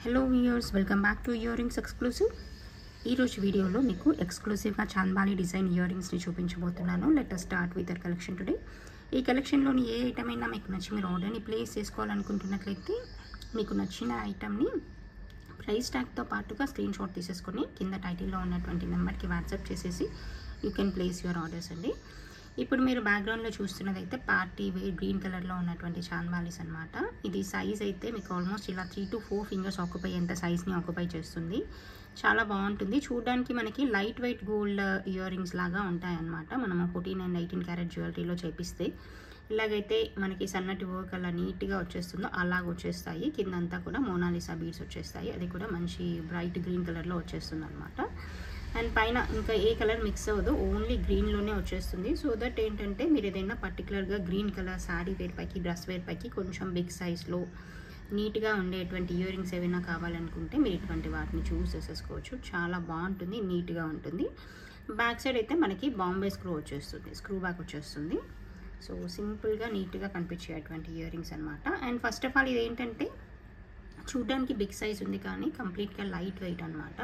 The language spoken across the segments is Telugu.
Hello viewers, welcome back to ear rings exclusive. ఈరోజు వీడియోలో మీకు ఎక్స్క్లూసివ్గా చాంద్బాలి డిజైన్ ఇయర్ రింగ్స్ని చూపించబోతున్నాను. Let us start with their collection today. ఈ కలెక్షన్లోని ఏ ఐటమ్ అయినా మీకు నచ్చి మీరు ఆర్డర్ని ప్లేస్ చేసుకోవాలనుకుంటున్నట్లయితే మీకు నచ్చిన ఐటమ్ని ప్రైస్ ట్యాగ్తో పాటుగా స్క్రీన్ షాట్ తీసేసుకొని కింద టైటిల్లో ఉన్నటువంటి నెంబర్కి వాట్సాప్ చేసేసి you can place your orders అండి. ఇప్పుడు మీరు బ్యాక్గ్రౌండ్లో చూస్తున్నది అయితే పార్టీ వేర్ గ్రీన్ కలర్లో ఉన్నటువంటి చాంద్బాలీస్ అనమాట. ఇది సైజ్ అయితే మీకు ఆల్మోస్ట్ ఇలా 3 to 4 ఫింగర్స్ ఆక్యుపై ఎంత సైజ్ని ఆక్యుపై చేస్తుంది. చాలా బాగుంటుంది. చూడడానికి మనకి light weight gold ear rings లాగా ఉంటాయన్నమాట. మనము 14 and 18 క్యారెట్ జ్యువెలరీలో చేపిస్తే ఇలాగైతే మనకి సన్నటి వర్క్ అలా నీట్గా వచ్చేస్తుందో అలాగ వచ్చేస్తాయి. కిందంతా కూడా మోనాలిసా బీడ్స్ వచ్చేస్తాయి. అది కూడా మంచి బ్రైట్ గ్రీన్ కలర్లో వచ్చేస్తుంది అనమాట. అండ్ పైన ఇంకా ఏ కలర్ మిక్స్ అవ్వదు, ఓన్లీ గ్రీన్లోనే వచ్చేస్తుంది. సో దట్ ఏంటంటే మీరు ఏదైనా పర్టికులర్గా గ్రీన్ కలర్ శారీ వేర్ పైకి డ్రెస్ వేర్ పైకి కొంచెం బిగ్ సైజ్లో నీట్గా ఉండేటువంటి ఇయర్ రింగ్స్ ఏమైనా కావాలనుకుంటే మీరు ఇటువంటి వాటిని చూస్ చేసేసుకోవచ్చు. చాలా బాగుంటుంది, నీట్గా ఉంటుంది. బ్యాక్ సైడ్ అయితే మనకి బాంబే స్క్రూ వచ్చేస్తుంది, స్క్రూ బ్యాక్ వచ్చేస్తుంది. సో సింపుల్గా నీట్గా కనిపించేటువంటి ఇయర్ రింగ్స్ అనమాట. అండ్ ఫస్ట్ ఆఫ్ ఆల్ ఇది ఏంటంటే చూడడానికి బిగ్ సైజ్ ఉంది కానీ కంప్లీట్గా లైట్ వెయిట్ అనమాట.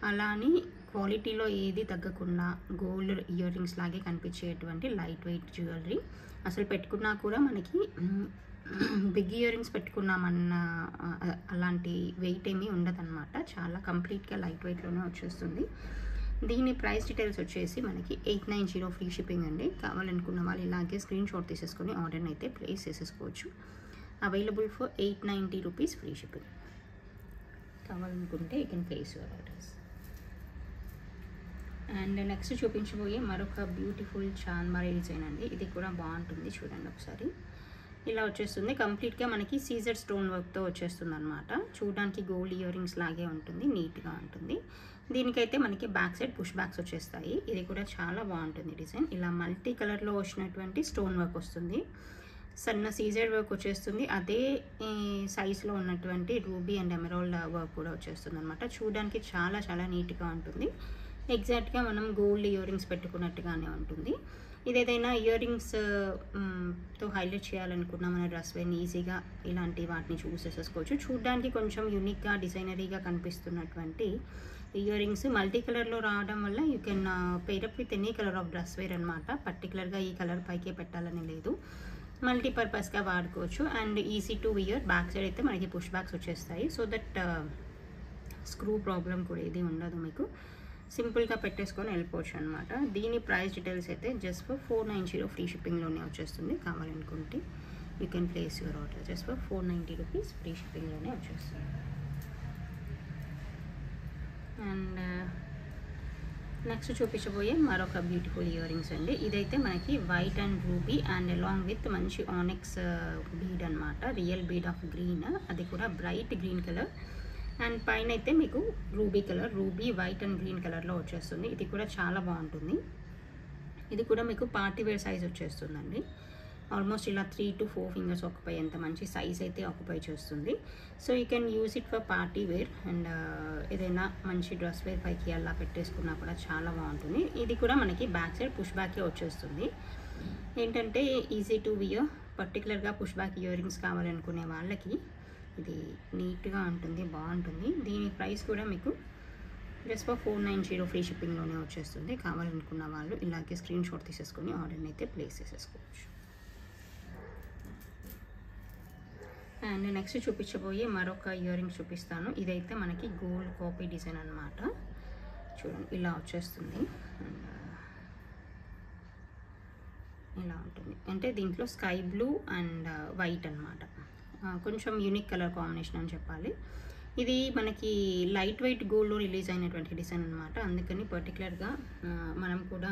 అలా అని క్వాలిటీలో ఏది తగ్గకుండా గోల్డ్ ఇయర్ రింగ్స్ లాగే కనిపించేటువంటి లైట్ వెయిట్ జ్యువెలరీ. అసలు పెట్టుకున్నా కూడా మనకి బిగ్ ఇయర్ రింగ్స్ పెట్టుకున్నామన్న అలాంటి వెయిట్ ఏమీ ఉండదన్నమాట. చాలా కంప్లీట్గా లైట్ వెయిట్లోనే వచ్చేస్తుంది. దీని ప్రైస్ డీటెయిల్స్ వచ్చేసి మనకి 890 ఫ్రీ షిప్పింగ్ అండి. కావాలనుకున్న వాళ్ళు ఇలాగే స్క్రీన్ షాట్ తీసేసుకొని ఆర్డర్ని అయితే ప్లేస్ చేసేసుకోవచ్చు. Available for 890 rupees free shipping. కావాలనుకుంటే you can place your orders. And next చూపించబోయే మరొక బ్యూటిఫుల్ చాంద్బాలి డిజైన్ అండి. ఇది కూడా బాగుంటుంది, చూడండి ఒకసారి. ఇలా వచ్చేస్తుంది. కంప్లీట్గా మనకి సీజర్ స్టోన్ వర్క్తో వచ్చేస్తుంది అనమాట. చూడడానికి గోల్డ్ ఇయర్ రింగ్స్ లాగే ఉంటుంది, నీట్గా ఉంటుంది. దీనికైతే మనకి బ్యాక్ సైడ్ పుష్ బ్యాక్స్ వచ్చేస్తాయి. ఇది కూడా చాలా బాగుంటుంది డిజైన్. ఇలా మల్టీ కలర్లో వచ్చినటువంటి స్టోన్ వర్క్ వస్తుంది. సన్న సీజర్ వర్క్ వచ్చేస్తుంది. అదే సైజ్లో ఉన్నటువంటి రూబీ అండ్ ఎమరాల్డ్ వర్క్ కూడా వచ్చేస్తుంది అనమాట. చూడడానికి చాలా చాలా నీట్గా ఉంటుంది. ఎగ్జాక్ట్గా మనం గోల్డ్ ఇయర్ రింగ్స్ పెట్టుకున్నట్టుగానే ఉంటుంది. ఇది ఏదైనా ఇయర్ రింగ్స్ తో హైలైట్ చేయాలనుకున్నా మన డ్రెస్ వేర్ని ఈజీగా ఇలాంటి వాటిని చూస్ చేసేసుకోవచ్చు. చూడడానికి కొంచెం యూనిక్గా డిజైనరీగా కనిపిస్తున్నటువంటి ఇయర్ రింగ్స్ మల్టీ కలర్లో రావడం వల్ల you can pair up with any colour of dress wear అనమాట. పర్టికులర్గా ఈ కలర్ పైకే పెట్టాలని లేదు, మల్టీపర్పస్గా వాడుకోవచ్చు. అండ్ easy to wear. Back side అయితే మనకి పుష్ బ్యాక్స్ వచ్చేస్తాయి. సో దట్ స్క్రూ ప్రాబ్లం కూడా ఏది ఉండదు, మీకు సింపుల్గా పెట్టేసుకొని వెళ్ళిపోవచ్చు అనమాట. దీని ప్రైస్ డీటెయిల్స్ అయితే జస్ట్ ఫర్ 490 ఫ్రీ షిప్పింగ్లోనే వచ్చేస్తుంది. కావాలనుకుంటే you can place your order. Just for 490 rupees free షిప్పింగ్లోనే వచ్చేస్తుంది. అండ్ నెక్స్ట్ చూపించబోయే మరొక బ్యూటిఫుల్ ఇయర్ రింగ్స్ అండి. ఇదైతే మనకి white and ruby and along with మంచి ఆనిక్స్ బీడ్ అనమాట. రియల్ బీడ్ ఆఫ్ గ్రీన్, అది కూడా బ్రైట్ గ్రీన్ కలర్. అండ్ పైన అయితే మీకు ruby colour, ruby white and green కలర్లో వచ్చేస్తుంది. ఇది కూడా చాలా బాగుంటుంది. ఇది కూడా మీకు పార్టీ వేర్ సైజ్ వచ్చేస్తుందండి. ఆల్మోస్ట్ ఇలా 3 to 4 ఫింగర్స్ ఆక్యుపై ఎంత మంచి సైజ్ అయితే ఆక్యుపై చేస్తుంది. So you can use it for party wear and ఏదైనా మంచి డ్రెస్ వేర్ పైకి అలా పెట్టేసుకున్నా కూడా చాలా బాగుంటుంది. ఇది కూడా మనకి బ్యాక్ సైడ్ పుష్ బ్యాకే వచ్చేస్తుంది. ఏంటంటే ఈజీ టు వియర్, పర్టికులర్గా పుష్ బ్యాక్ ఇయర్ రింగ్స్ కావాలనుకునే వాళ్ళకి ఇది నీట్గా ఉంటుంది, బాగుంటుంది. దీని ప్రైస్ కూడా మీకు జస్ట్ ఫర్ 490 ఫ్రీ షిప్పింగ్లోనే వచ్చేస్తుంది. కావాలనుకున్న వాళ్ళు ఇలాగే స్క్రీన్ షాట్ తీసేసుకొని ఆర్డర్ని అయితే ప్లేస్ చేసేసుకోవచ్చు. అండ్ నెక్స్ట్ చూపించబోయే మరొక ఇయర్ రింగ్స్ చూపిస్తాను. ఇదైతే మనకి గోల్డ్ కాపీ డిజైన్ అనమాట. చూడండి ఇలా వచ్చేస్తుంది. ఇలా ఉంటుంది. అంటే దీంట్లో స్కై బ్లూ అండ్ వైట్ అనమాట. కొంచెం యూనిక్ కలర్ కాంబినేషన్ అని చెప్పాలి. ఇది మనకి లైట్ వెయిట్ గోల్డ్లో రిలీజ్ అయినటువంటి డిజైన్ అనమాట. అందుకని పర్టికులర్గా మనం కూడా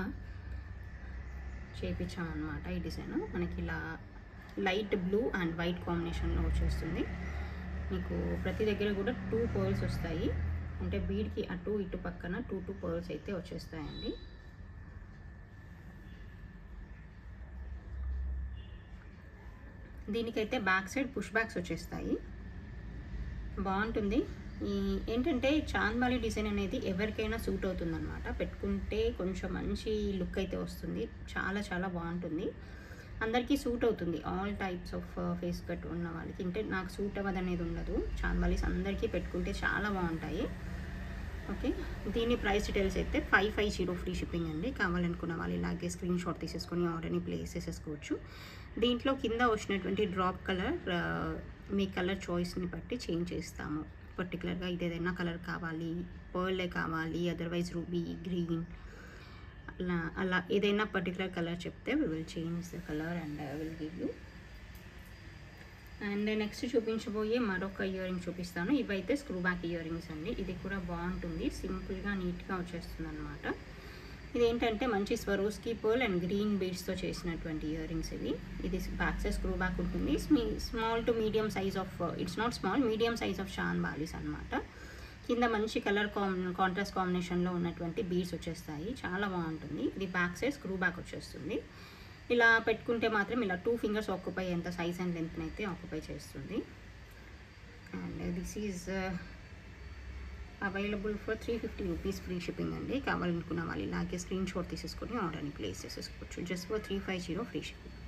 చేయించామన్నమాట. ఈ డిజైన్ మనకి ఇలా లైట్ బ్లూ అండ్ వైట్ కాంబినేషన్లో వచ్చేస్తుంది. మీకు ప్రతి దగ్గర కూడా 2 పర్ల్స్ వస్తాయి. అంటే బీడ్కి అటు ఇటు పక్కన 2 పర్ల్స్ అయితే వచ్చేస్తాయండి. దీనికైతే బ్యాక్ సైడ్ పుష్ బ్యాక్స్ వచ్చేస్తాయి. బాగుంటుంది. ఏంటంటే చాంద్బాలి డిజైన్ అనేది ఎవరికైనా సూట్ అవుతుందన్నమాట. పెట్టుకుంటే కొంచెం మంచి లుక్ అయితే వస్తుంది. చాలా చాలా బాగుంటుంది. అందరికీ సూట్ అవుతుంది. All types of face cut ఉన్న వాళ్ళకి. అంటే నాకు సూట్ అవ్వదు అనేది ఉండదు. చాంబాలీస్ అందరికీ పెట్టుకుంటే చాలా బాగుంటాయి. ఓకే, దీని ప్రైస్ డీటెయిల్స్ అయితే 550 ఫ్రీ షిప్పింగ్ అండి. కావాలనుకున్న వాళ్ళు ఇలాగే స్క్రీన్ షాట్ తీసేసుకొని ఆర్డర్ని ప్లేస్ చేసేసుకోవచ్చు. దీంట్లో కింద వచ్చినటువంటి డ్రాప్ కలర్ మీ కలర్ చాయిస్ని బట్టి చేంజ్ చేస్తాము. పర్టికులర్గా ఇది ఏదైనా కలర్ కావాలి, పర్లే కావాలి, అదర్వైజ్ రూబీ, గ్రీన్, అలా ఏదైనా పర్టికులర్ కలర్ చెప్తే we will change the colour and I will give you. And next చూపించబోయే మరొక ఇయర్ రింగ్ చూపిస్తాను. ఇవైతే స్క్రూ బ్యాక్ ఇయర్ రింగ్స్ అండి. ఇది కూడా బాగుంటుంది, సింపుల్గా నీట్గా వచ్చేస్తుంది అనమాట. ఇదేంటంటే మంచి స్వరోస్కి పర్ల్ అండ్ గ్రీన్ బీడ్స్తో చేసినటువంటి ఇయర్ రింగ్స్ ఇవి. ఇది బ్యాక్ సైడ్ స్క్రూ బ్యాక్ ఉంటుంది. Small to medium size of, it's not small, medium size of చాంబాలీస్ అనమాట. కింద మంచి కలర్ కాంట్రాస్ట్ కాంబినేషన్లో ఉన్నటువంటి బీడ్స్ వచ్చేస్తాయి, చాలా బాగుంటుంది. ఇది బ్యాక్ సైడ్ స్క్రూ బ్యాక్ వచ్చేస్తుంది. ఇలా పెట్టుకుంటే మాత్రం ఇలా 2 ఫింగర్స్ ఆక్యుపై ఎంత సైజ్ అండ్ లెంత్ని అయితే ఆక్యుపై చేస్తుంది. And this is available for 350 rupees free shipping అండి. కావాలనుకున్న వాళ్ళు ఇలాగే స్క్రీన్ షాట్ తీసేసుకొని ఆర్డర్ని ప్లేస్ చేసేసుకోవచ్చు. Just for 350 free shipping.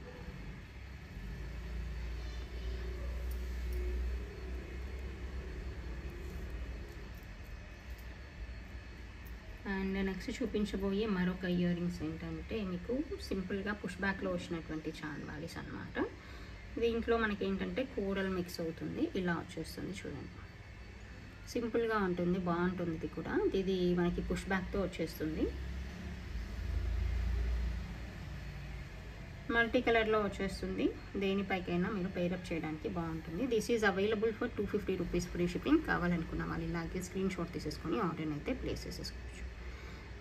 And next చూపించబోయే మరొక ఇయర్ రింగ్స్ ఏంటంటే మీకు సింపుల్గా పుష్ బ్యాక్లో వచ్చినటువంటి చాంబాలీస్ అనమాట. దీంట్లో మనకి ఏంటంటే కోరల్ మిక్స్ అవుతుంది, ఇలా వచ్చేస్తుంది చూడండి. సింపుల్గా ఉంటుంది, బాగుంటుంది. ఇది కూడా ఇది మనకి పుష్ బ్యాక్తో వచ్చేస్తుంది. మల్టీ కలర్లో వచ్చేస్తుంది. దేనిపైకైనా మీరు పేరప్ చేయడానికి బాగుంటుంది. This is available for 250 rupees free shipping. కావాలనుకున్న వాళ్ళు ఇలాగే స్క్రీన్ షాట్ తీసేసుకొని ఆర్డర్ని అయితే ప్లేస్ చేసేసుకోవచ్చు.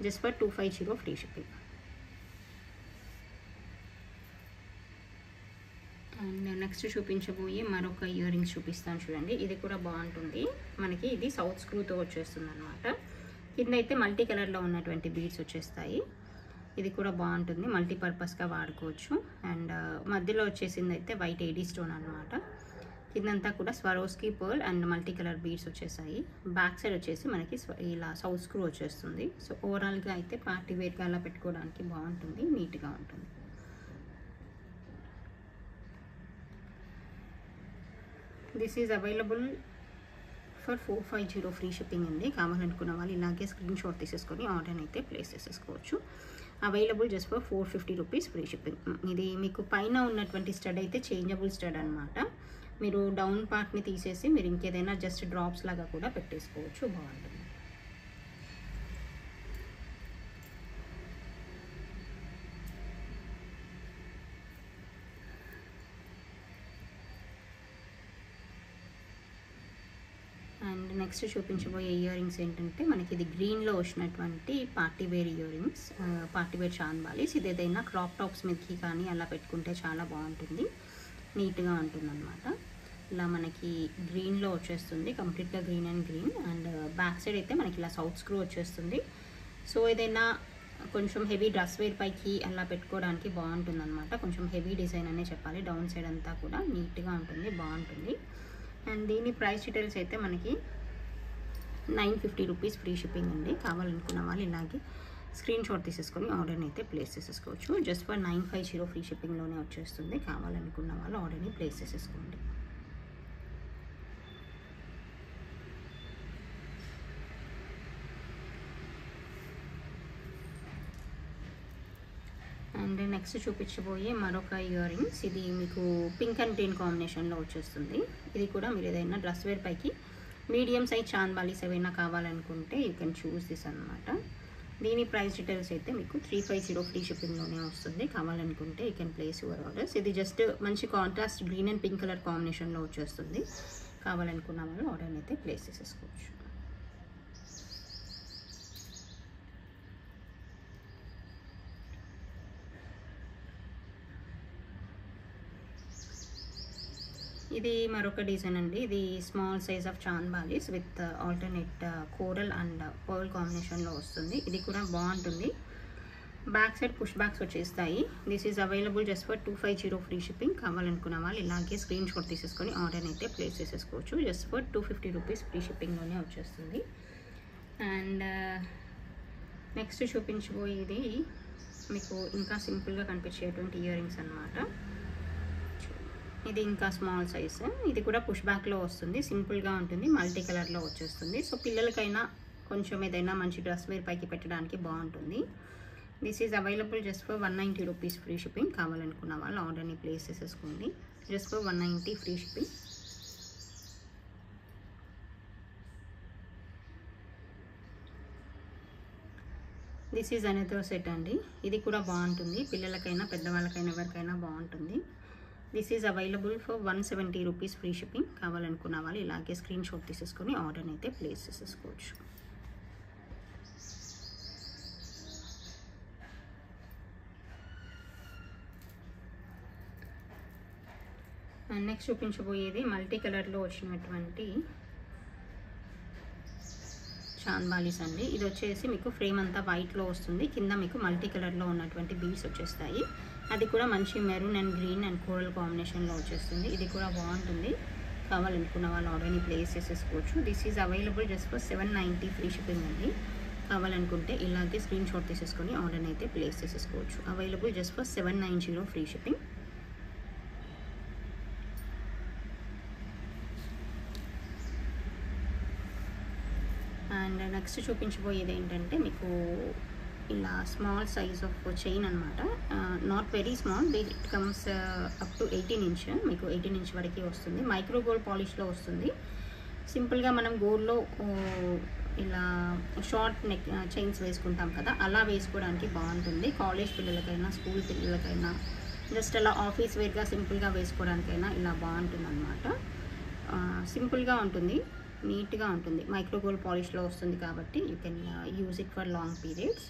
Just for 250 free shipping. And next చూపించబోయే మరొక ఇయర్ రింగ్స్ చూపిస్తాను చూడండి. ఇది కూడా బాగుంటుంది. మనకి ఇది సౌత్ స్క్రూతో వచ్చేస్తుంది అనమాట. కింద అయితే మల్టీ కలర్లో ఉన్నటువంటి బీడ్స్ వచ్చేస్తాయి. ఇది కూడా బాగుంటుంది, మల్టీపర్పస్గా వాడుకోవచ్చు. అండ్ మధ్యలో వచ్చేసింది అయితే వైట్ ఏడీ స్టోన్ అనమాట. కిందంతా కూడా Swarovski pearl and multi colour beads వచ్చేసాయి. బ్యాక్ సైడ్ వచ్చేసి మనకి ఇలా సౌత్ స్క్రూ వచ్చేస్తుంది. సో ఓవరాల్గా అయితే పార్టీ వేర్గా అలా పెట్టుకోవడానికి బాగుంటుంది, నీట్గా ఉంటుంది. This is available for 450 free shipping అండి. కావాలనుకున్న వాళ్ళు ఇలాగే స్క్రీన్ షాట్ తీసేసుకొని ఆర్డర్ అయితే ప్లేస్ చేసేసుకోవచ్చు. Available just for 450 rupees free shipping. ఇది మీకు పైన ఉన్నటువంటి స్టడ్ అయితే చేంజబుల్ స్టడ్ అనమాట. మీరు డౌన్ పార్ట్ని తీసేసి మీరు ఇంకేదైనా జస్ట్ డ్రాప్స్ లాగా కూడా పెట్టేసుకోవచ్చు, బాగుంటుంది. అండ్ నెక్స్ట్ చూపించబోయే ఇయర్ రింగ్స్ ఏంటంటే మనకి ఇది గ్రీన్లో వచ్చినటువంటి party wear ear rings, party wear చాంబాలీస్. ఇది ఏదైనా క్రాప్ టాప్స్ మీదకి కానీ అలా పెట్టుకుంటే చాలా బాగుంటుంది, నీట్గా ఉంటుంది అనమాట. ఇలా మనకి గ్రీన్లో వచ్చేస్తుంది, కంప్లీట్గా green and green. And back side అయితే మనకి ఇలా సౌత్ స్క్రూ వచ్చేస్తుంది. సో ఏదైనా కొంచెం హెవీ డ్రెస్ వేర్ పైకి అలా పెట్టుకోవడానికి బాగుంటుంది అనమాట. కొంచెం హెవీ డిజైన్ అనే చెప్పాలి. డౌన్ సైడ్ అంతా కూడా నీట్గా ఉంటుంది, బాగుంటుంది. అండ్ దీని ప్రైస్ డీటెయిల్స్ అయితే మనకి 950 రూపీస్ ఫ్రీ షిప్పింగ్ అండి. కావాలనుకున్న వాళ్ళు ఇలాగే స్క్రీన్ షాట్ తీసేసుకొని ఆర్డర్ని అయితే ప్లేస్ చేసేసుకోవచ్చు. జస్ట్ ఫర్ 950 ఫ్రీ షిప్పింగ్లోనే వచ్చేస్తుంది. కావాలనుకున్న వాళ్ళు ఆర్డర్ని ప్లేస్ చేసేసుకోండి. అండ్ నెక్స్ట్ చూపించబోయే మరొక ఇయర్ రింగ్స్, ఇది మీకు పింక్ అండ్ గ్రీన్ కాంబినేషన్లో వచ్చేస్తుంది. ఇది కూడా మీరు ఏదైనా డ్రెస్ వేర్ పైకి మీడియం సైజ్ చాంబాలీస్ ఏవైనా కావాలనుకుంటే యూ కెన్ చూస్ దిస్ అనమాట. దీని ప్రైస్ డీటెయిల్స్ అయితే మీకు 350 ఫ్రీ షిప్పింగ్లోనే వస్తుంది. కావాలనుకుంటే you can place your orders. ఇది జస్ట్ మంచి contrast green and pink colour కాంబినేషన్లో వచ్చేస్తుంది. కావాలనుకున్న వాళ్ళు ఆర్డర్ని అయితే ప్లేస్ చేసేసుకోవచ్చు. ఇది మరొక డిజైన్ అండి. ఇది స్మాల్ సైజ్ ఆఫ్ చాంబాలీస్ with alternate coral and pearl కాంబినేషన్లో వస్తుంది. ఇది కూడా బాగుంటుంది. బ్యాక్ సైడ్ పుష్ బ్యాక్స్ వచ్చేస్తాయి. This is available just for 250 free shipping. కావాలనుకున్న వాళ్ళు ఇలాగే స్క్రీన్ షాట్ తీసేసుకొని ఆర్డర్ అయితే ప్లేస్ చేసేసుకోవచ్చు. జస్ట్ ఫర్ 250 రూపీస్ ఫ్రీ షిప్పింగ్లోనే వచ్చేస్తుంది. అండ్ నెక్స్ట్ చూపించబోయేది మీకు ఇంకా సింపుల్గా కనిపించేటువంటి ఇయర్ రింగ్స్ అనమాట. ఇది ఇంకా స్మాల్ సైజ్, ఇది కూడా పుష్ బ్యాక్లో వస్తుంది, సింపుల్గా ఉంటుంది, మల్టీ కలర్లో వచ్చేస్తుంది. సో పిల్లలకైనా కొంచెం ఏదైనా మంచి డ్రెస్ వేర్ పైకి పెట్టడానికి బాగుంటుంది. This is available just for 190 rupees free shipping. కావాలనుకున్న వాళ్ళు ఆర్డర్ని ప్లేస్ చేసేసుకోండి. Just for 190 free shipping. This is another set అండి. ఇది కూడా బాగుంటుంది, పిల్లలకైనా పెద్దవాళ్ళకైనా ఎవరికైనా బాగుంటుంది. This is available for 170 rupees free shipping. కావాలనుకున్న వాళ్ళు ఇలాగే స్క్రీన్ షాట్ తీసేసుకొని ఆర్డర్ని అయితే ప్లేస్ చేసేసుకోవచ్చు. నెక్స్ట్ చూపించబోయేది మల్టీ కలర్లో వచ్చినటువంటి చాంద్బాలీస్ అండి. ఇది వచ్చేసి మీకు ఫ్రేమ్ అంతా వైట్లో వస్తుంది, కింద మీకు మల్టీ కలర్లో ఉన్నటువంటి బీడ్స్ వచ్చేస్తాయి. అది కూడా మంచి maroon and green and coral కాంబినేషన్లో వచ్చేస్తుంది. ఇది కూడా బాగుంటుంది, కావాలనుకున్న వాళ్ళు ఆర్డర్ని ప్లేస్ చేసేసుకోవచ్చు. This is available just for 790 free shipping అండి. కావాలనుకుంటే ఇలాగే స్క్రీన్ షాట్ తీసేసుకొని ఆర్డర్ని అయితే ప్లేస్ చేసేసుకోవచ్చు. Available just for 790 free shipping. And next చూపించబోయేది ఏంటంటే మీకు ఇలా స్మాల్ సైజ్ ఆఫ్ చైన్ అనమాట. Not very small, it comes up to 18 inch. మీకు 18 ఇంచ్ వరకు వస్తుంది, మైక్రో గోల్డ్ పాలిష్లో వస్తుంది. సింపుల్గా మనం గోల్డ్లో ఇలా షార్ట్ నెక్ చైన్స్ వేసుకుంటాం కదా, అలా వేసుకోవడానికి బాగుంటుంది. కాలేజ్ పిల్లలకైనా స్కూల్ పిల్లలకైనా జస్ట్ అలా ఆఫీస్ వేర్గా సింపుల్గా వేసుకోవడానికైనా ఇలా బాగుంటుంది అనమాట. సింపుల్గా ఉంటుంది, నీట్గా ఉంటుంది, మైక్రో గోల్డ్ పాలిష్లో వస్తుంది కాబట్టి you can use it for long periods.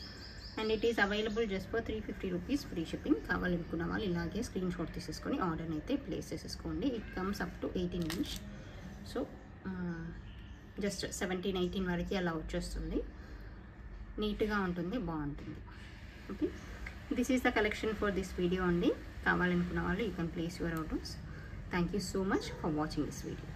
And it is available just for 350 rupees free shipping. కావాలనుకున్న వాళ్ళు ఇలాగే స్క్రీన్ షాట్ తీసేసుకొని ఆర్డర్ని అయితే ప్లేస్ చేసేసుకోండి. It comes up to 18 inch. So just 17-18 వరకు అలా వచ్చేస్తుంది, నీట్గా ఉంటుంది, బాగుంటుంది. Okay, this is the collection for this video అండి. కావాలనుకున్న వాళ్ళు you can place your orders. Thank you so much for watching this video.